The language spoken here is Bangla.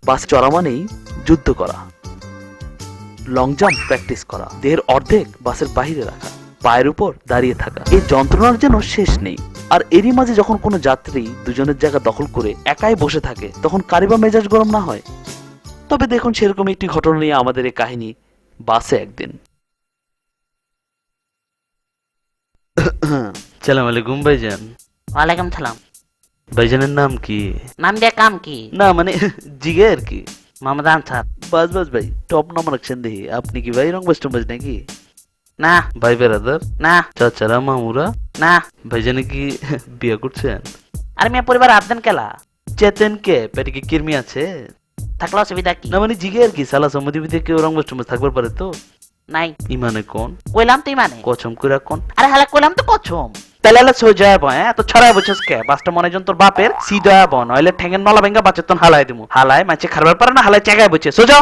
বাস চড়া মানেই যুদ্ধ করা, লং জাম্প প্র্যাকটিস করা, দেহের অর্ধেক বাসের বাইরে রাখা, পায়ের উপর দাঁড়িয়ে থাকা, এই যন্ত্রণার যেন শেষ নেই। আর এরই মাঝে যখন কোনো যাত্রী দুজনের জায়গা দখল করে একাই বসে থাকে, তখন কারিবা মেজাজ গরম না হয়? তবে দেখুন, সেরকম একটি ঘটনা নিয়ে আমাদের এই কাহিনী। বাসে একদিন সালাম আলাইকুম ভাইজান। ওয়ালাইকুম সালাম। ভাইজানের নাম কি? নাম দিয়ে কাম কি? না মানে জিগে আর কি। মোহাম্মদ আনসার। বাস বাস ভাই, টপ নাম রাখছেন দেখি। আপনি কি ভাই রংবাজ টংবাজ নাকি? না ভাই বেড়াদার, না চাচারা মামুরা? না। ভাইজানে কি বিয়ে করছেন? আর মিয়া পরিবার আবদান কেলা চেতেন কে? পেটে কি কিরমি আছে? থাকলে অসুবিধা কি? না মানে জিগে আর কি, সালা সম্মতি বিধে কেউ রংবাজ টংবাজ থাকবার পারে তো? নাই। ইমানে কোন? কইলাম তো মানে। কচম কইরা কোন? আরে হালা কইলাম তো কছম। তাহলে হলে সোজা বয়, তো ছড়ায় বছস কে? বাসটা মনে জন তোর বাপের সিধা বন, নইলে ঠেঙ্গের নলা ভেঙ্গা বাচ্চা তন হালাই দিমু। হালাই মাছে খারবার পারে না, হালাই চেগায় বসে সোজা।